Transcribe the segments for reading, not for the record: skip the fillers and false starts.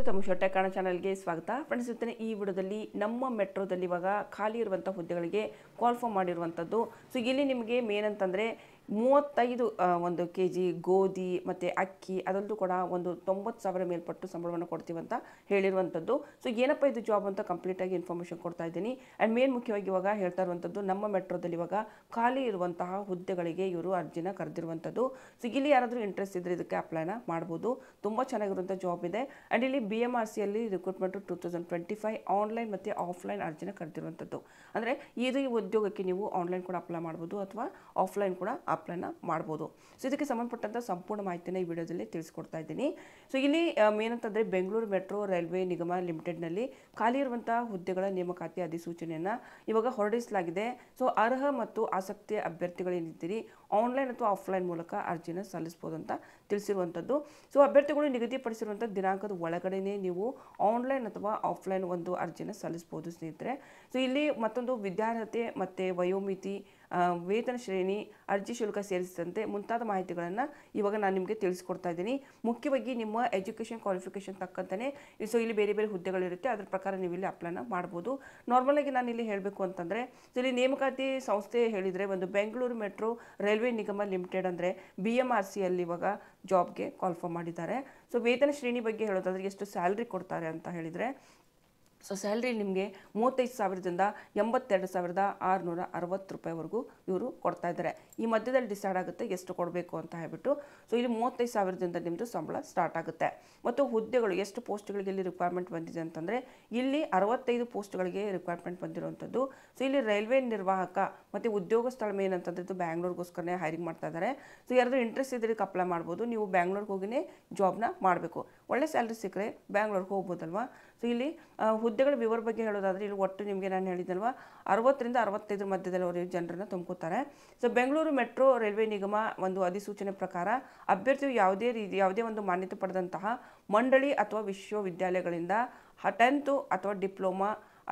ತಮ್ಮ ಶೊಟ್ಟೆ ಕಾಣ ಚಾನಲ್ಗೆ ಸ್ವಾಗತ. ಫ್ರೆಂಡ್ಸ್, ಇವತ್ತಿನ ಈ ವಿಡಿಯೋದಲ್ಲಿ ನಮ್ಮ ಮೆಟ್ರೋದಲ್ಲಿ ಇವಾಗ ಖಾಲಿ ಇರುವಂಥ ಹುದ್ದೆಗಳಿಗೆ ಕಾಲ್ ಫಾರ್ಮ್ ಮಾಡಿರುವಂಥದ್ದು. ಸೊ ಇಲ್ಲಿ ನಿಮಗೆ ಮೇನ್ ಅಂತಂದರೆ 35 ಒಂದು KG ಗೋಧಿ ಮತ್ತು ಅಕ್ಕಿ ಅದರಲ್ಲೂ ಕೂಡ ಒಂದು 90,000 ಮೇಲ್ಪಟ್ಟು ಸಂಬಳವನ್ನು ಕೊಡ್ತೀವಂತ ಹೇಳಿರುವಂಥದ್ದು. ಸೊ ಏನಪ್ಪ ಇದು ಜಾಬ್ ಅಂತ ಕಂಪ್ಲೀಟಾಗಿ ಇನ್ಫಾರ್ಮೇಷನ್ ಕೊಡ್ತಾ ಇದ್ದೀನಿ. ಆ್ಯಂಡ್ ಮೇನ್ ಮುಖ್ಯವಾಗಿ ಇವಾಗ ಹೇಳ್ತಾ ಇರುವಂಥದ್ದು ನಮ್ಮ ಮೆಟ್ರೋದಲ್ಲಿ ಇವಾಗ ಖಾಲಿ ಇರುವಂತಹ ಹುದ್ದೆಗಳಿಗೆ ಇವರು ಅರ್ಜಿನ ಕರೆದಿರುವಂಥದ್ದು. ಸೊ ಇಲ್ಲಿ ಯಾರಾದರೂ ಇಂಟ್ರೆಸ್ಟ್ ಇದ್ದರೆ ಇದಕ್ಕೆ ಅಪ್ಲೈನ ಮಾಡ್ಬೋದು. ತುಂಬ ಚೆನ್ನಾಗಿರುವಂಥ ಜಾಬ್ ಇದೆ. ಆ್ಯಂಡ್ ಇಲ್ಲಿ BMRCಯಲ್ಲಿ ರಿಕ್ರೂಟ್ಮೆಂಟು 2025 ಆನ್ಲೈನ್ ಮತ್ತು ಆಫ್ಲೈನ್ ಅರ್ಜಿನ ಕರೆದಿರುವಂಥದ್ದು. ಅಂದರೆ ಇದು ಈ ಉದ್ಯೋಗಕ್ಕೆ ನೀವು ಆನ್ಲೈನ್ ಕೂಡ ಅಪ್ಲೈ ಮಾಡ್ಬೋದು ಅಥವಾ ಆಫ್ಲೈನ್ ಕೂಡ ಅಪ್ಲೈನ ಮಾಡ್ಬೋದು. ಸೊ ಇದಕ್ಕೆ ಸಂಬಂಧಪಟ್ಟಂಥ ಸಂಪೂರ್ಣ ಮಾಹಿತಿನ ಈ ವಿಡಿಯೋದಲ್ಲಿ ತಿಳಿಸ್ಕೊಡ್ತಾ ಇದ್ದೀನಿ. ಸೊ ಇಲ್ಲಿ ಮೇನ್ ಅಂತಂದರೆ ಬೆಂಗಳೂರು ಮೆಟ್ರೋ ರೈಲ್ವೆ ನಿಗಮ ಲಿಮಿಟೆಡ್ನಲ್ಲಿ ಖಾಲಿ ಇರುವಂಥ ಹುದ್ದೆಗಳ ನೇಮಕಾತಿ ಅಧಿಸೂಚನೆಯನ್ನು ಇವಾಗ ಹೊರಡಿಸಲಾಗಿದೆ. ಸೊ ಅರ್ಹ ಮತ್ತು ಆಸಕ್ತಿಯ ಅಭ್ಯರ್ಥಿಗಳೇನಿದ್ದೀರಿ ಆನ್ಲೈನ್ ಅಥವಾ ಆಫ್ಲೈನ್ ಮೂಲಕ ಅರ್ಜಿನ ಸಲ್ಲಿಸ್ಬೋದು ಅಂತ ತಿಳಿಸಿರುವಂಥದ್ದು. ಸೊ ಅಭ್ಯರ್ಥಿಗಳು ನಿಗದಿಪಡಿಸಿರುವಂಥ ದಿನಾಂಕದ ಒಳಗಡೆನೇ ನೀವು ಆನ್ಲೈನ್ ಅಥವಾ ಆಫ್ಲೈನ್ ಒಂದು ಅರ್ಜಿನ ಸಲ್ಲಿಸ್ಬೋದು ಸ್ನೇಹಿತರೆ. ಸೊ ಇಲ್ಲಿ ಮತ್ತೊಂದು ವಿದ್ಯಾರ್ಹತೆ ಮತ್ತು ವಯೋಮಿತಿ, ವೇತನ ಶ್ರೇಣಿ, ಅರ್ಜಿ ಶುಲ್ಕ ಸೇರಿಸಿದಂತೆ ಮುಂತಾದ ಮಾಹಿತಿಗಳನ್ನು ಇವಾಗ ನಾನು ನಿಮಗೆ ತಿಳಿಸ್ಕೊಡ್ತಾ ಇದ್ದೀನಿ. ಮುಖ್ಯವಾಗಿ ನಿಮ್ಮ ಎಜುಕೇಷನ್ ಕ್ವಾಲಿಫಿಕೇಷನ್ ತಕ್ಕಂತಲೇ ಸೊ ಇಲ್ಲಿ ಬೇರೆ ಬೇರೆ ಹುದ್ದೆಗಳಿರುತ್ತೆ, ಅದ್ರ ಪ್ರಕಾರ ನೀವು ಇಲ್ಲಿ ಅಪ್ಲೈನ ಮಾಡ್ಬೋದು. ನಾರ್ಮಲಾಗಿ ನಾನು ಇಲ್ಲಿ ಹೇಳಬೇಕು ಅಂತಂದರೆ ಸೊ ಇಲ್ಲಿ ನೇಮಕಾತಿ ಸಂಸ್ಥೆ ಹೇಳಿದರೆ ಒಂದು ಬೆಂಗಳೂರು ಮೆಟ್ರೋ ರೈಲ್ವೆ ನಿಗಮ ಲಿಮಿಟೆಡ್ ಅಂದರೆ BMRCಯಲ್ಲಿ ಇವಾಗ ಜಾಬ್ಗೆ ಕಾಲ್ ಫಾರ್ಮ್ ಮಾಡಿದ್ದಾರೆ. ಸೊ ವೇತನ ಶ್ರೇಣಿ ಬಗ್ಗೆ ಹೇಳೋದಾದರೆ ಎಷ್ಟು ಸ್ಯಾಲ್ರಿ ಕೊಡ್ತಾರೆ ಅಂತ ಹೇಳಿದರೆ ಸೊ ಸ್ಯಾಲ್ರಿ ನಿಮಗೆ 35,000ದಿಂದ 82,660 ರೂಪಾಯಿವರೆಗೂ ಇವರು ಕೊಡ್ತಾ ಇದ್ದಾರೆ. ಈ ಮಧ್ಯದಲ್ಲಿ ಡಿಸೈಡ್ ಆಗುತ್ತೆ ಎಷ್ಟು ಕೊಡಬೇಕು ಅಂತ ಹೇಳ್ಬಿಟ್ಟು. ಸೊ ಇಲ್ಲಿ 35,000ದಿಂದ ನಿಮ್ಮದು ಸಂಬಳ ಸ್ಟಾರ್ಟ್ ಆಗುತ್ತೆ. ಮತ್ತು ಹುದ್ದೆಗಳು ಎಷ್ಟು ಪೋಸ್ಟ್ಗಳಿಗೆ ಇಲ್ಲಿ ರಿಕ್ವೈರ್ಮೆಂಟ್ ಬಂದಿದೆ ಅಂತಂದರೆ ಇಲ್ಲಿ 65 ಪೋಸ್ಟ್ಗಳಿಗೆ ರಿಕ್ವೈರ್ಮೆಂಟ್ ಬಂದಿರುವಂಥದ್ದು. ಸೊ ಇಲ್ಲಿ ರೈಲ್ವೆ ನಿರ್ವಾಹಕ ಮತ್ತು ಉದ್ಯೋಗ ಸ್ಥಳ ಏನಂತಂದ್ರೆ ಇದು ಬ್ಯಾಂಗ್ಳೂರ್ಗೋಸ್ಕರನೇ ಹೈರಿಂಗ್ ಮಾಡ್ತಾ ಇದ್ದಾರೆ. ಸೊ ಯಾರಾದರೂ ಇಂಟ್ರೆಸ್ಟ್ ಇದ್ದರೆ ಅಪ್ಲೈ ಮಾಡ್ಬೋದು. ನೀವು ಬ್ಯಾಂಗ್ಳೂರ್ಗೆ ಹೋಗಿನೇ ಜಾಬ್ನ ಮಾಡಬೇಕು. ಒಳ್ಳೆ ಸ್ಯಾಲ್ರಿ ಸಿಕ್ಕರೆ ಬ್ಯಾಂಗ್ಳೂರ್ಗೆ ಹೋಗ್ಬೋದಲ್ವಾ. ಸೊ ಇಲ್ಲಿ ಹುದ್ದೆಗಳ ವಿವರ ಬಗ್ಗೆ ಹೇಳೋದಾದರೆ ಇಲ್ಲಿ ಒಟ್ಟು ನಿಮಗೆ ನಾನು ಹೇಳಿದಲ್ವ 60ರಿಂದ 65 ಮಧ್ಯದಲ್ಲಿ ಅವರು ಜನರನ್ನು ತುಂಬ್ಕೋತಾರೆ. ಸೊ ಬೆಂಗಳೂರು ಮೆಟ್ರೋ ರೈಲ್ವೆ ನಿಗಮ ಒಂದು ಅಧಿಸೂಚನೆ ಪ್ರಕಾರ ಅಭ್ಯರ್ಥಿಯು ಯಾವುದೇ ಒಂದು ಮಾನ್ಯತೆ ಪಡೆದಂತಹ ಮಂಡಳಿ ಅಥವಾ ವಿಶ್ವವಿದ್ಯಾಲಯಗಳಿಂದ 10th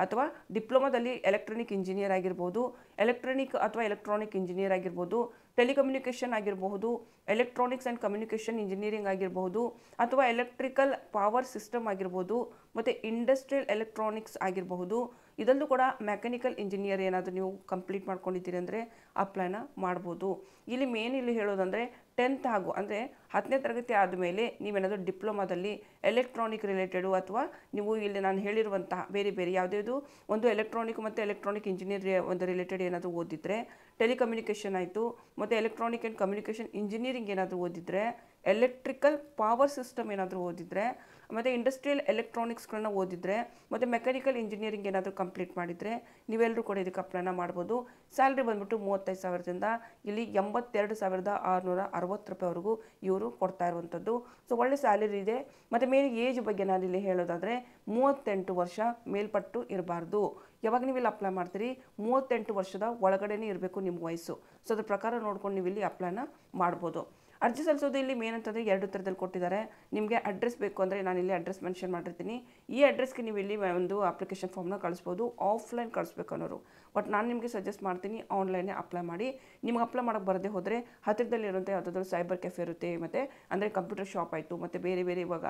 ಅಥವಾ ಡಿಪ್ಲೊಮಾದಲ್ಲಿ ಎಲೆಕ್ಟ್ರಾನಿಕ್ ಇಂಜಿನಿಯರ್ ಆಗಿರ್ಬೋದು, ಎಲೆಕ್ಟ್ರಾನಿಕ್ ಇಂಜಿನಿಯರ್ ಆಗಿರ್ಬೋದು, ಟೆಲಿಕಮ್ಯುನಿಕೇಷನ್ ಆಗಿರಬಹುದು, ಎಲೆಕ್ಟ್ರಾನಿಕ್ಸ್ ಆ್ಯಂಡ್ ಕಮ್ಯುನಿಕೇಷನ್ ಇಂಜಿನಿಯರಿಂಗ್ ಆಗಿರಬಹುದು, ಅಥವಾ ಎಲೆಕ್ಟ್ರಿಕಲ್ ಪವರ್ ಸಿಸ್ಟಮ್ ಆಗಿರ್ಬೋದು, ಮತ್ತು ಇಂಡಸ್ಟ್ರಿಯಲ್ ಎಲೆಕ್ಟ್ರಾನಿಕ್ಸ್ ಆಗಿರಬಹುದು. ಇದಲ್ಲೂ ಕೂಡ ಮೆಕ್ಯಾನಿಕಲ್ ಇಂಜಿನಿಯರ್ ಏನಾದರೂ ನೀವು ಕಂಪ್ಲೀಟ್ ಮಾಡ್ಕೊಂಡಿದ್ದೀರಿ ಅಂದರೆ ಅಪ್ಲೈನ ಮಾಡ್ಬೋದು. ಇಲ್ಲಿ ಮೇನ್ ಇಲ್ಲಿ ಹೇಳೋದಂದರೆ 10th ಹಾಗೂ ಅಂದರೆ 10ನೇ ತರಗತಿ ಆದಮೇಲೆ ನೀವೇನಾದರೂ ಡಿಪ್ಲೊಮಾದಲ್ಲಿ ಎಲೆಕ್ಟ್ರಾನಿಕ್ ರಿಲೇಟೆಡು ಅಥವಾ ನೀವು ಇಲ್ಲಿ ನಾನು ಹೇಳಿರುವಂತಹ ಬೇರೆ ಯಾವುದ್ಯಾವುದು ಒಂದು ಎಲೆಕ್ಟ್ರಾನಿಕ್ ಮತ್ತು ಎಲೆಕ್ಟ್ರಾನಿಕ್ ಇಂಜಿನಿಯರ್ ಒಂದು ರಿಲೇಟೆಡ್ ಏನಾದರೂ ಓದಿದರೆ, ಟೆಲಿಕಮ್ಯುನಿಕೇಷನ್ ಆಯಿತು ಮತ್ತು ಎಲೆಕ್ಟ್ರಾನಿಕ್ ಆ್ಯಂಡ್ ಕಮ್ಯುನಿಕೇಷನ್ ಇಂಜಿನಿಯರಿಂಗ್ ಏನಾದರೂ ಓದಿದರೆ, ಎಲೆಕ್ಟ್ರಿಕಲ್ ಪವರ್ ಸಿಸ್ಟಮ್ ಏನಾದರೂ ಓದಿದರೆ, ಮತ್ತು ಇಂಡಸ್ಟ್ರಿಯಲ್ ಎಲೆಕ್ಟ್ರಾನಿಕ್ಸ್ಗಳನ್ನ ಓದಿದರೆ, ಮತ್ತು ಮೆಕ್ಯಾನಿಕಲ್ ಇಂಜಿನಿಯರಿಂಗ್ ಏನಾದರೂ ಕಂಪ್ಲೀಟ್ ಮಾಡಿದರೆ ನೀವೆಲ್ಲರೂ ಕೂಡ ಇದಕ್ಕೆ ಅಪ್ಲೈನ ಮಾಡ್ಬೋದು. ಸ್ಯಾಲ್ರಿ ಬಂದ್ಬಿಟ್ಟು 35,000ದಿಂದ ಇಲ್ಲಿ 82,660 ರೂಪಾಯಿವರೆಗೂ ಇವರು ಕೊಡ್ತಾ ಇರುವಂಥದ್ದು. ಸೊ ಒಳ್ಳೆ ಸ್ಯಾಲರಿ ಇದೆ. ಮತ್ತು ಮೇನ್ ಏಜ್ ಬಗ್ಗೆ ನಾನು ಇಲ್ಲಿ ಹೇಳೋದಾದರೆ 38 ವರ್ಷ ಮೇಲ್ಪಟ್ಟು ಇರಬಾರ್ದು. ಯಾವಾಗ ನೀವು ಇಲ್ಲಿ ಅಪ್ಲೈ ಮಾಡ್ತೀರಿ 38 ವರ್ಷದ ಒಳಗಡೆನೇ ಇರಬೇಕು ನಿಮ್ಮ ವಯಸ್ಸು. ಸೊ ಅದ್ರ ಪ್ರಕಾರ ನೋಡ್ಕೊಂಡು ನೀವು ಇಲ್ಲಿ ಅಪ್ಲೈನ ಮಾಡ್ಬೋದು. ಅರ್ಜಿ ಸಲ್ಲಿಸೋದು ಇಲ್ಲಿ ಮೇನ್ ಅಂತಂದರೆ 2 ಥರದಲ್ಲಿ ಕೊಟ್ಟಿದ್ದಾರೆ. ನಿಮಗೆ ಅಡ್ರೆಸ್ ಬೇಕು ಅಂದರೆ ನಾನು ಇಲ್ಲಿ ಅಡ್ರೆಸ್ ಮೆನ್ಷನ್ ಮಾಡಿರ್ತೀನಿ. ಈ ಅಡ್ರೆಸ್ಗೆ ನೀವು ಇಲ್ಲಿ ಒಂದು ಅಪ್ಲಿಕೇಶನ್ ಫಾರ್ಮ್ನ ಕಳಿಸ್ಬೋದು. ಆಫ್ಲೈನ್ ಕಳಿಸ್ಬೇಕು ಅನ್ನೋರು, ಬಟ್ ನಾನು ನಿಮಗೆ ಸಜೆಸ್ಟ್ ಮಾಡ್ತೀನಿ ಆನ್ಲೈನೇ ಅಪ್ಲೈ ಮಾಡಿ. ನಿಮ್ಗೆ ಅಪ್ಲೈ ಮಾಡೋಕ್ಕೆ ಬರದೇ ಹೋದರೆ ಹತ್ತಿರದಲ್ಲಿರುವಂಥ ಯಾವುದಾದ್ರೂ ಸೈಬರ್ ಕೆಫೆ ಇರುತ್ತೆ, ಮತ್ತು ಅಂದರೆ ಕಂಪ್ಯೂಟರ್ ಶಾಪ್ ಆಯಿತು, ಮತ್ತು ಬೇರೆ ಇವಾಗ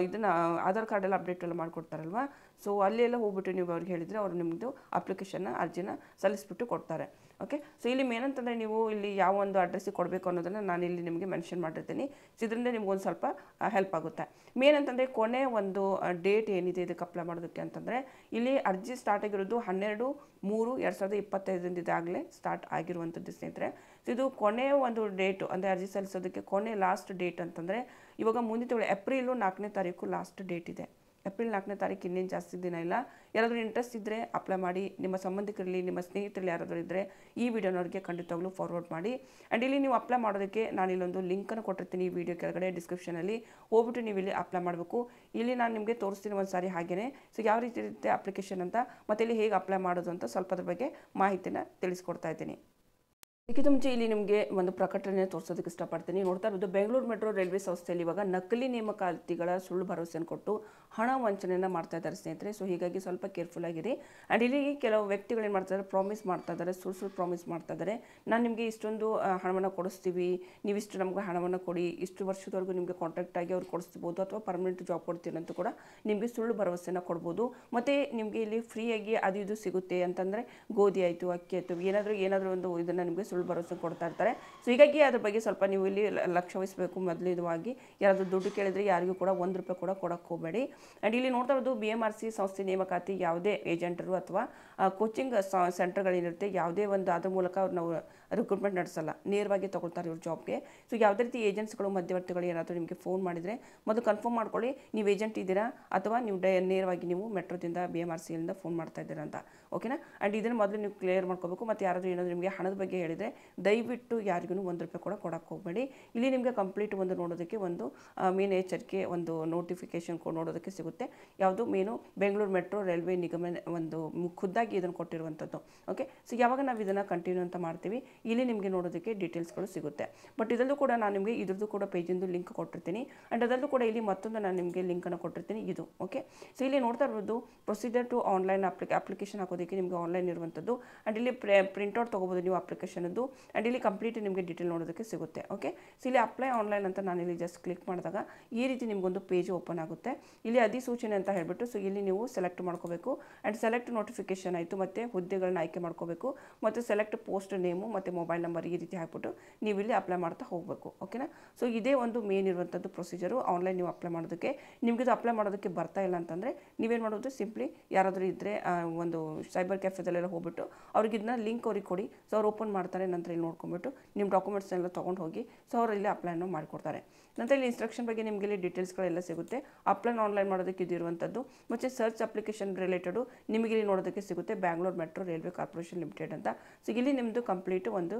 ಇದನ್ನು ಆಧಾರ್ ಕಾರ್ಡೆಲ್ಲ ಅಪ್ಡೇಟ್ ಎಲ್ಲ ಮಾಡಿಕೊಡ್ತಾರಲ್ವ. ಸೊ ಅಲ್ಲೆಲ್ಲ ಹೋಗ್ಬಿಟ್ಟು ನೀವು ಅವ್ರಿಗೆ ಹೇಳಿದರೆ ಅವರು ನಿಮ್ಮದು ಅರ್ಜಿನ ಸಲ್ಲಿಸ್ಬಿಟ್ಟು ಕೊಡ್ತಾರೆ. ಓಕೆ. ಸೊ ಇಲ್ಲಿ ಏನಂತಂದರೆ ನೀವು ಇಲ್ಲಿ ಯಾವ ಒಂದು ಅಡ್ರೆಸ್ಸಿಗೆ ಕೊಡಬೇಕು ಅನ್ನೋದನ್ನು ನಾನು ಇಲ್ಲಿ ನಿಮಗೆ ಮೆನ್ಷನ್ ಮಾಡಿರ್ತೀನಿ. ಸೊ ಇದರಿಂದ ನಿಮ್ಗೊಂದು ಸ್ವಲ್ಪ ಹೆಲ್ಪ್ ಆಗುತ್ತೆ. ಮೇನ್ ಅಂತಂದರೆ ಕೊನೆ ಒಂದು ಡೇಟ್ ಏನಿದೆ ಇದಕ್ಕೆ ಅಪ್ಲೈ ಮಾಡೋದಕ್ಕೆ ಅಂತಂದರೆ ಇಲ್ಲಿ ಅರ್ಜಿ ಸ್ಟಾರ್ಟ್ ಆಗಿರೋದು 12/3/2025 ಇದಾಗಲೇ ಸ್ಟಾರ್ಟ್ ಆಗಿರುವಂಥದ್ದು ಸ್ನೇಹಿತರೆ. ಸೊ ಇದು ಕೊನೆ ಒಂದು ಡೇಟು ಅಂದರೆ ಅರ್ಜಿ ಸಲ್ಲಿಸೋದಕ್ಕೆ ಕೊನೆ ಲಾಸ್ಟ್ ಡೇಟ್ ಅಂತಂದರೆ ಇವಾಗ ಮುಂದಿನ ತಿಂಗಳು ಏಪ್ರಿಲ್ 4ನೇ ತಾರೀಕು ಲಾಸ್ಟ್ ಡೇಟ್ ಇದೆ. ಏಪ್ರಿಲ್ 4ನೇ ತಾರೀಕು ಇನ್ನೇನು ಜಾಸ್ತಿ ದಿನ ಇಲ್ಲ. ಯಾರಾದರೂ ಇಂಟ್ರೆಸ್ಟ್ ಇದ್ದರೆ ಅಪ್ಲೈ ಮಾಡಿ. ನಿಮ್ಮ ಸಂಬಂಧಿಕರಲ್ಲಿ ನಿಮ್ಮ ಸ್ನೇಹಿತರಲ್ಲಿ ಯಾರಾದರೂ ಇದ್ದರೆ ಈ ವಿಡಿಯೋನವ್ರಿಗೆ ಖಂಡಿತವಾಗ್ಲೂ ಫಾರ್ವರ್ಡ್ ಮಾಡಿ. ಆ್ಯಂಡ್ ಇಲ್ಲಿ ನೀವು ಅಪ್ಲೈ ಮಾಡೋದಕ್ಕೆ ನಾನು ಇಲ್ಲೊಂದು ಲಿಂಕನ್ನು ಕೊಟ್ಟಿರ್ತೀನಿ ಈ ವಿಡಿಯೋ ಕೆಳಗಡೆ ಡಿಸ್ಕ್ರಿಪ್ಷನಲ್ಲಿ, ಹೋಗ್ಬಿಟ್ಟು ನೀವು ಇಲ್ಲಿ ಅಪ್ಲೈ ಮಾಡಬೇಕು. ಇಲ್ಲಿ ನಾನು ನಿಮಗೆ ತೋರಿಸ್ತೀನಿ ಒಂದು ಸಾರಿ ಹಾಗೆಯೇ. ಸೊ ಯಾವ ರೀತಿ ಇರುತ್ತೆ ಅಪ್ಲಿಕೇಶನ್ ಅಂತ, ಮತ್ತು ಇಲ್ಲಿ ಹೇಗೆ ಅಪ್ಲೈ ಮಾಡೋದು ಅಂತ ಸ್ವಲ್ಪ ಅದ್ರ ಬಗ್ಗೆ ಮಾಹಿತಿನ ತಿಳಿಸ್ಕೊಡ್ತಾ ಇದ್ದೀನಿ. ಇದಕ್ಕಿಂತ ಮುಂಚೆ ಇಲ್ಲಿ ನಿಮಗೆ ಒಂದು ಪ್ರಕಟಣೆ ತೋರಿಸೋದಕ್ಕೆ ಇಷ್ಟಪಡ್ತೀನಿ. ನೋಡ್ತಾ ಇರೋದು ಬೆಂಗಳೂರು ಮೆಟ್ರೋ ರೈಲ್ವೆ ಸಂಸ್ಥೆಯಲ್ಲಿ ಇವಾಗ ನಕಲಿ ನೇಮಕಾತಿಗಳ ಸುಳ್ಳು ಭರವಸೆಯನ್ನು ಕೊಟ್ಟು ಹಣ ವಂಚನೆಯನ್ನು ಮಾಡ್ತಾ ಇದ್ದಾರೆ ಸ್ನೇಹಿತರೆ. ಸೊ ಹೀಗಾಗಿ ಸ್ವಲ್ಪ ಕೇರ್ಫುಲ್ ಆಗಿರಿ. ಆ್ಯಂಡ್ ಇಲ್ಲಿ ಕೆಲವು ವ್ಯಕ್ತಿಗಳು ಏನು ಮಾಡ್ತಾ ಇದ್ದಾರೆ, ಪ್ರಾಮಿಸ್ ಮಾಡ್ತಾ ಇದ್ದಾರೆ, ಸುಳ್ಳು ಪ್ರಾಮಿಸ್ ಮಾಡ್ತಾ ಇದ್ದಾರೆ. ನಾನು ನಿಮಗೆ ಇಷ್ಟೊಂದು ಹಣವನ್ನು ಕೊಡಿಸ್ತೀವಿ, ನೀವಿಷ್ಟು ನಮಗೆ ಹಣವನ್ನು ಕೊಡಿ, ಇಷ್ಟು ವರ್ಷದವರೆಗೂ ನಿಮಗೆ ಕಾಂಟ್ಯಾಕ್ಟ್ ಆಗಿ ಅವ್ರು ಕೊಡಿಸ್ಬೋದು, ಅಥವಾ ಪರ್ಮನೆಂಟ್ ಜಾಬ್ ಕೊಡ್ತೀನಿ ಅಂತ ಕೂಡ ನಿಮಗೆ ಸುಳ್ಳು ಭರವಸೆಯನ್ನು ಕೊಡ್ಬೋದು. ಮತ್ತು ನಿಮಗೆ ಇಲ್ಲಿ ಫ್ರೀಯಾಗಿ ಅದು ಇದು ಸಿಗುತ್ತೆ ಅಂತಂದರೆ ಗೋಧಿ ಆಯಿತು, ಅಕ್ಕಿ ಆಯಿತು, ಏನಾದರೂ ಒಂದು ಇದನ್ನು ನಿಮಗೆ ಸುಳ್ಳು ಭರವಸೆ ಕೊಡ್ತಾ ಇರ್ತಾರೆ. ಸೊ ಹೀಗಾಗಿ ಅದ್ರ ಬಗ್ಗೆ ಸ್ವಲ್ಪ ನೀವು ಇಲ್ಲಿ ಲಕ್ಷ್ಯ ವಹಿಸಬೇಕು. ಮೊದಲಿದವಾಗಿ ಯಾರಾದರೂ ದುಡ್ಡು ಕೇಳಿದರೆ ಯಾರಿಗೂ ಕೂಡ ₹1 ಕೂಡ ಕೊಡೋಕ್ಕೆ ಹೋಗಬೇಡಿ. ಆ್ಯಂಡ್ ಇಲ್ಲಿ ನೋಡ್ತಾ ಇರೋದು BMRC ಸಂಸ್ಥೆ ನೇಮಕಾತಿ ಯಾವುದೇ ಏಜೆಂಟರು ಅಥವಾ ಕೋಚಿಂಗ್ ಸೆಂಟರ್ಗಳೇನಿರುತ್ತೆ ಯಾವುದೇ ಒಂದು ಅದ್ರ ಮೂಲಕ ಅವ್ರು ನಾವು ರಿಕ್ರೂಟ್ಮೆಂಟ್ ನಡೆಸಲ್ಲ, ನೇರವಾಗಿ ತೊಗೊಳ್ತಾರೆ ಇವ್ರ ಜಾಬ್ಗೆ. ಸೊ ಯಾವುದೇ ರೀತಿ ಏಜೆಂಟ್ಸ್ಗಳು ಮಧ್ಯವರ್ತಿಗಳು ಏನಾದರೂ ನಿಮಗೆ ಫೋನ್ ಮಾಡಿದರೆ ಮೊದಲು ಕನ್ಫರ್ಮ್ ಮಾಡ್ಕೊಳ್ಳಿ ನೀವು ಏಜೆಂಟ್ ಇದ್ದೀರಾ ಅಥವಾ ನೀವು ನೇರವಾಗಿ ನೀವು ಮೆಟ್ರೋದಿಂದ BMRCಯಿಂದ ಫೋನ್ ಮಾಡ್ತಾ ಇದ್ದೀರಾ ಅಂತ. ಓಕೆನಾ. ಆ್ಯಂಡ್ ಇದನ್ನು ಮೊದಲು ನೀವು ಕ್ಲಿಯರ್ ಮಾಡ್ಕೋಬೇಕು. ಮತ್ತು ಯಾರಾದರೂ ಏನಾದರೂ ನಿಮಗೆ ಹಣದ ಬಗ್ಗೆ ಹೇಳಿದರೆ ದಯವಿಟ್ಟು ಯಾರಿಗೂ ₹1 ಕೂಡ ಕೊಡೋಕ್ಕೆ ಹೋಗಬೇಡಿ. ಇಲ್ಲಿ ನಿಮಗೆ ಕಂಪ್ಲೀಟ್ ಒಂದು ನೋಡೋದಕ್ಕೆ ಒಂದು ಮೇನ್ ಎಚ್ಚರಿಕೆ ಒಂದು ನೋಟಿಫಿಕೇಶನ್ ನೋಡೋದಕ್ಕೆ ಸಿಗುತ್ತೆ. ಯಾವುದು ಮೇನು ಬೆಂಗಳೂರು ಮೆಟ್ರೋ ರೈಲ್ವೆ ನಿಗಮ ಒಂದು ಖುದ್ದಾಗಿ ಇದನ್ನು ಕೊಟ್ಟಿರುವಂಥದ್ದು. ಓಕೆ. ಸೊ ಯಾವಾಗ ನಾವು ಇದನ್ನು ಕಂಟಿನ್ಯೂ ಅಂತ ಮಾಡ್ತೀವಿ ಇಲ್ಲಿ ನಿಮಗೆ ನೋಡೋದಕ್ಕೆ ಡೀಟೇಲ್ಸ್ಗಳು ಸಿಗುತ್ತೆ. ಬಟ್ ಇದರಲ್ಲೂ ಕೂಡ ನಾನು ನಿಮಗೆ ಇದ್ರದ್ದು ಕೂಡ ಪೇಜಿಂದು ಲಿಂಕ್ ಕೊಟ್ಟಿರ್ತೀನಿ. ಆ್ಯಂಡ್ ಅದರಲ್ಲೂ ಕೂಡ ಇಲ್ಲಿ ಮತ್ತೊಂದು ನಾನು ನಿಮಗೆ ಲಿಂಕನ್ನು ಕೊಟ್ಟಿರ್ತೀನಿ ಇದು. ಓಕೆ. ಸೊ ಇಲ್ಲಿ ನೋಡ್ತಾ ಇರ್ಬೋದು ಪ್ರೊಸೀಜರ್ ಟು ಆನ್ಲೈನ್ ಅಪ್ಲಿಕೇಶನ್ ಹಾಕೋದಕ್ಕೆ ನಿಮಗೆ ಆನ್ಲೈನ್ ಇರುವಂಥದ್ದು. ಆ್ಯಂಡ್ ಇಲ್ಲಿ ಪ್ರಿಂಟ್ಔಟ್ ತೊಗೋಬೋದು ನೀವು ಅಪ್ಲಿಕೇಶನದ್ದು. ಆ್ಯಂಡ್ ಇಲ್ಲಿ ಕಂಪ್ಲೀಟ್ ನಿಮಗೆ ಡೀಟೇಲ್ ನೋಡೋದಕ್ಕೆ ಸಿಗುತ್ತೆ. ಓಕೆ. ಸೊ ಇಲ್ಲಿ ಅಪ್ಲೈ ಆನ್ಲೈನ್ ಅಂತ ನಾನು ಇಲ್ಲಿ ಜಸ್ಟ್ ಕ್ಲಿಕ್ ಮಾಡಿದಾಗ ಈ ರೀತಿ ನಿಮಗೊಂದು ಪೇಜ್ ಓಪನ್ ಆಗುತ್ತೆ. ಇಲ್ಲಿ ಅಧಿಸೂಚನೆ ಅಂತ ಹೇಳ್ಬಿಟ್ಟು ಸೊ ಇಲ್ಲಿ ನೀವು ಸೆಲೆಕ್ಟ್ ಮಾಡ್ಕೋಬೇಕು. ಆ್ಯಂಡ್ ಸೆಲೆಕ್ಟ್ ನೋಟಿಫಿಕೇಶನ್ ಆಯಿತು, ಮತ್ತು ಹುದ್ದೆಗಳನ್ನ ಆಯ್ಕೆ ಮಾಡ್ಕೋಬೇಕು, ಮತ್ತು ಸೆಲೆಕ್ಟ್ ಪೋಸ್ಟ್ ನೇಮು ಮತ್ತು ಮೊಬೈಲ್ ನಂಬರ್ ಈ ರೀತಿ ಹಾಕ್ಬಿಟ್ಟು ನೀವು ಇಲ್ಲಿ ಅಪ್ಲೈ ಮಾಡ್ತಾ ಹೋಗಬೇಕು. ಓಕೆನಾ. ಸೊ ಇದೇ ಒಂದು ಮೇನ್ ಇರುವಂಥದ್ದು ಪ್ರೊಸೀಜರು ಆನ್ಲೈನ್ ನೀವು ಅಪ್ಲೈ ಮಾಡೋದಕ್ಕೆ. ನಿಮಗಿದು ಅಪ್ಲೈ ಮಾಡೋದಕ್ಕೆ ಬರ್ತಾ ಇಲ್ಲ ಅಂತಂದರೆ ನೀವೇನು ಮಾಡೋದು, ಸಿಂಪ್ಲಿ ಯಾರಾದರೂ ಇದ್ದರೆ ಒಂದು ಸೈಬರ್ ಕೆಫೆದಲ್ಲೆಲ್ಲ ಹೋಗ್ಬಿಟ್ಟು ಅವ್ರಿಗೆ ಇದನ್ನ ಲಿಂಕ್ ಅವ್ರಿಗೆ ಕೊಡಿ. ಸೊ ಅವ್ರು ಓಪನ್ ಮಾಡ್ತಾರೆ. ನಂತರ ಇಲ್ಲಿ ನೋಡ್ಕೊಂಬಿಟ್ಟು ನಿಮ್ಮ ಡಾಕ್ಯುಮೆಂಟ್ಸ್ನೆಲ್ಲ ತೊಗೊಂಡು ಹೋಗಿ ಸೊ ಅವರು ಇಲ್ಲಿ ಅಪ್ಲೈನ ಮಾಡಿಕೊಡ್ತಾರೆ. ನಂತರ ಇಲ್ಲಿ ಇನ್ಸ್ಟ್ರಕ್ಷನ್ ಬಗ್ಗೆ ನಿಮಗೆ ಇಲ್ಲಿ ಡೀಟೇಲ್ಸ್ಗಳೆಲ್ಲ ಸಿಗುತ್ತೆ. ಅಪ್ಲೈನ್ ಆನ್ಲೈನ್ ಮಾಡೋದಕ್ಕೆ ಇದು ಇರುವಂಥದ್ದು. ಮತ್ತು ಸರ್ಚ್ ಅಪ್ಲಿಕೇಶನ್ ರಿಲೇಟೆಡು ನಿಮಗೆ ಇಲ್ಲಿ ನೋಡೋದಕ್ಕೆ ಸಿಗುತ್ತೆ Bengaluru metro railway corporation limited ಅಂತ. ಸೊ ಇಲ್ಲಿ ನಿಮ್ಮದು ಕಂಪ್ಲೀಟ್ ಒಂದು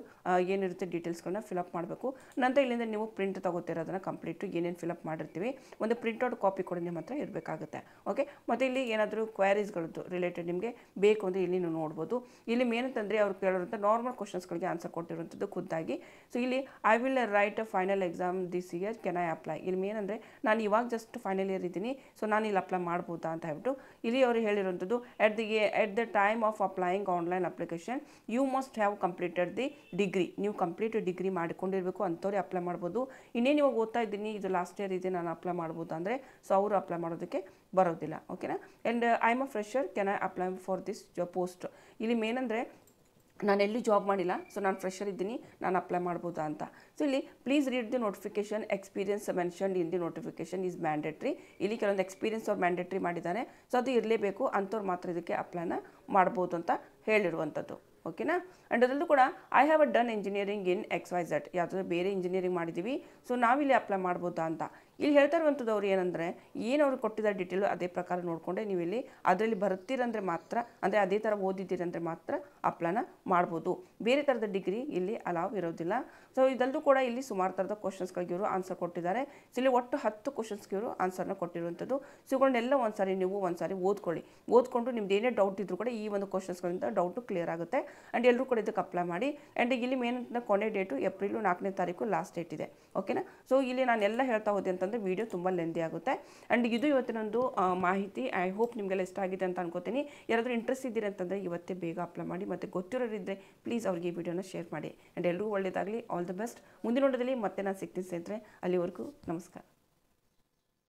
ಏನಿರುತ್ತೆ ಡೀಟೇಲ್ಸ್ಗಳನ್ನ ಫಿಲಪ್ ಮಾಡಬೇಕು. ನಂತರ ಇಲ್ಲಿಂದ ನೀವು ಪ್ರಿಂಟ್ ತಗೋತಿರೋದನ್ನು ಕಂಪ್ಲೀಟು ಏನೇನು ಫಿಲಪ್ ಮಾಡಿರ್ತೀವಿ ಒಂದು ಪ್ರಿಂಟ್ಔಟ್ ಕಾಪಿ ಕೂಡ ನಿಮ್ಮ ಹತ್ರ ಇರಬೇಕಾಗುತ್ತೆ. ಓಕೆ. ಮತ್ತು ಇಲ್ಲಿ ಏನಾದರೂ ಕ್ವೈರೀಸ್ಗಳದ್ದು ರಿಲೇಟೆಡ್ ನಿಮಗೆ ಬೇಕು ಅಂದರೆ ಇಲ್ಲಿ ನೀವು ನೋಡ್ಬೋದು. ಇಲ್ಲಿ ಏನಂತಂದರೆ ಅವ್ರು ಕೇಳಿರೋಂಥ ನಾರ್ಮಲ್ ಕ್ವಶನ್ಸ್ಗಳಿಗೆ ಆನ್ಸರ್ ಕೊಟ್ಟಿರುವಂಥದ್ದು ಖುದ್ದಾಗಿ. ಸೊ ಇಲ್ಲಿ I will write a final exam this year, can I apply. ಇಲ್ಲಿ ಏನಂದರೆ ನಾನು ಇವಾಗ ಜಸ್ಟ್ ಫೈನಲ್ ಇಯರ್ ಇದ್ದೀನಿ, ಸೊ ನಾನು ಇಲ್ಲಿ ಅಪ್ಲೈ ಮಾಡ್ಬೋದಾ ಅಂತ ಹೇಳ್ಬಿಟ್ಟು ಇಲ್ಲಿ ಅವರು ಹೇಳಿರುವಂಥದ್ದು at the time of applying online application you must have completed the degree. ನೀವು ಕಂಪ್ಲೀಟ್ ಡಿಗ್ರಿ ಮಾಡಿಕೊಂಡಿರಬೇಕು, ಅಂಥವ್ರಿಗೆ ಅಪ್ಲೈ ಮಾಡ್ಬೋದು. ಇನ್ನೇನು ಇವಾಗ ಓದ್ತಾ ಇದ್ದೀನಿ, ಇದು ಲಾಸ್ಟ್ ಇಯರ್ ಇದೆ, ನಾನು ಅಪ್ಲೈ ಮಾಡ್ಬೋದು ಅಂದರೆ ಸೊ ಅವರು ಅಪ್ಲೈ ಮಾಡೋದಕ್ಕೆ ಬರೋದಿಲ್ಲ. ಓಕೆನಾ. And I am a fresher, can I apply for this post. ಇಲ್ಲಿ ಮೇನಂದರೆ ನಾನು ಎಲ್ಲಿ ಜಾಬ್ ಮಾಡಿಲ್ಲ, ಸೊ ನಾನು ಫ್ರೆಶರ್ ಇದ್ದೀನಿ, ನಾನು ಅಪ್ಲೈ ಮಾಡ್ಬೋದಾ ಅಂತ. ಸೊ ಇಲ್ಲಿ please read the notification, experience mentioned in the notification is mandatory. ಇಲ್ಲಿ ಕೆಲವೊಂದು ಎಕ್ಸ್ಪೀರಿಯನ್ಸ್ ಅವ್ರು ಮ್ಯಾಂಡೇಟ್ರಿ ಮಾಡಿದ್ದಾರೆ. ಸೊ ಅದು ಇರಲೇಬೇಕು, ಅಂಥವ್ರು ಮಾತ್ರ ಇದಕ್ಕೆ ಅಪ್ಲೈನ ಮಾಡ್ಬೋದು ಅಂತ ಹೇಳಿರುವಂಥದ್ದು. ಓಕೆನಾ. ಆ್ಯಂಡ್ ಅದರಲ್ಲೂ ಕೂಡ I have done engineering in XYZ, ಯಾವುದಾದ್ರೂ ಬೇರೆ ಇಂಜಿನಿಯರಿಂಗ್ ಮಾಡಿದ್ದೀವಿ, ಸೊ ನಾವಿಲ್ಲಿ ಅಪ್ಲೈ ಮಾಡ್ಬೋದಾ ಅಂತ. ಇಲ್ಲಿ ಹೇಳ್ತಾ ಇರುವಂಥದ್ದು ಅವ್ರು ಏನಂದರೆ ಏನು ಅವ್ರು ಕೊಟ್ಟಿದ್ದಾರೆ ಡೀಟೇಲು ಅದೇ ಪ್ರಕಾರ ನೋಡಿಕೊಂಡೆ ನೀವು ಇಲ್ಲಿ ಅದರಲ್ಲಿ ಬರ್ತೀರಂದರೆ ಮಾತ್ರ, ಅಂದರೆ ಅದೇ ಥರ ಓದಿದ್ದೀರಂದರೆ ಮಾತ್ರ ಅಪ್ಲೈನ ಮಾಡ್ಬೋದು. ಬೇರೆ ಥರದ ಡಿಗ್ರಿ ಇಲ್ಲಿ ಅಲಾವ್ ಇರೋದಿಲ್ಲ. ಸೊ ಇದಲ್ಲೂ ಕೂಡ ಇಲ್ಲಿ ಸುಮಾರು ಥರದ ಕ್ವಶನ್ಸ್ಗಳಿಗೆ ಇವರು ಆನ್ಸರ್ ಕೊಟ್ಟಿದ್ದಾರೆ. ಸೊ ಇಲ್ಲಿ ಒಟ್ಟು 10 ಕ್ವಶನ್ಸ್ಗೆ ಇವರು ಆನ್ಸರ್ನ ಕೊಟ್ಟಿರುವಂಥದ್ದು. ಸೊ ಇವುಗಳನ್ನೆಲ್ಲ ಒಂದ್ಸಾರಿ ಓದ್ಕೊಂಡು ನಿಮ್ದು ಏನೇ ಡೌಟ್ ಇದ್ರೂ ಕೂಡ ಈ ಒಂದು ಕ್ವಶನ್ಸ್ಗಳಿಂದ ಡೌಟು ಕ್ಲಿಯರ್ ಆಗುತ್ತೆ. ಆ್ಯಂಡ್ ಎಲ್ಲರೂ ಕೂಡ ಇದಕ್ಕೆ ಅಪ್ಲೈ ಮಾಡಿ. ಆ್ಯಂಡ್ ಇಲ್ಲಿ ಮೇನ್ ಕೊನೆ ಡೇಟು ಏಪ್ರಿಲ್ 4ನೇ ತಾರೀಕು ಲಾಸ್ಟ್ ಡೇಟ್ ಇದೆ. ಓಕೆನಾ. ಸೊ ಇಲ್ಲಿ ನಾನು ಎಲ್ಲ ಹೇಳ್ತಾ ಹೋದೆ ಅಂತಂದರೆ ವಿಡಿಯೋ ತುಂಬ ಲೆಂದಿ ಆಗುತ್ತೆ. ಆ್ಯಂಡ್ ಇದು ಇವತ್ತಿನೊಂದು ಮಾಹಿತಿ. ಐ ಹೋಪ್ ನಿಮಗೆಲ್ಲ ಇಷ್ಟ ಆಗಿದೆ ಅಂತ ಅನ್ಕೋತೀನಿ. ಯಾರಾದರೂ ಇಂಟ್ರೆಸ್ಟ್ ಇದ್ದೀರಿ ಅಂತಂದರೆ ಇವತ್ತೇ ಬೇಗ ಅಪ್ಲೈ ಮಾಡಿ. ಮತ್ತು ಗೊತ್ತಿರೋರಿದ್ದರೆ ಪ್ಲೀಸ್ ಅವ್ರಿಗೆ ಈ ವಿಡಿಯೋನ ಶೇರ್ ಮಾಡಿ. ಆ್ಯಂಡ್ ಎಲ್ಲರೂ ಒಳ್ಳೆಯದಾಗಲಿ. All the best. ಮುಂದಿನ ನೋಡೋದಲ್ಲಿ ಮತ್ತೆ ನಾನು ಸಿಗ್ತೀನಿ ಸ್ನೇಹಿತರೆ. ಅಲ್ಲಿವರೆಗೂ ನಮಸ್ಕಾರ.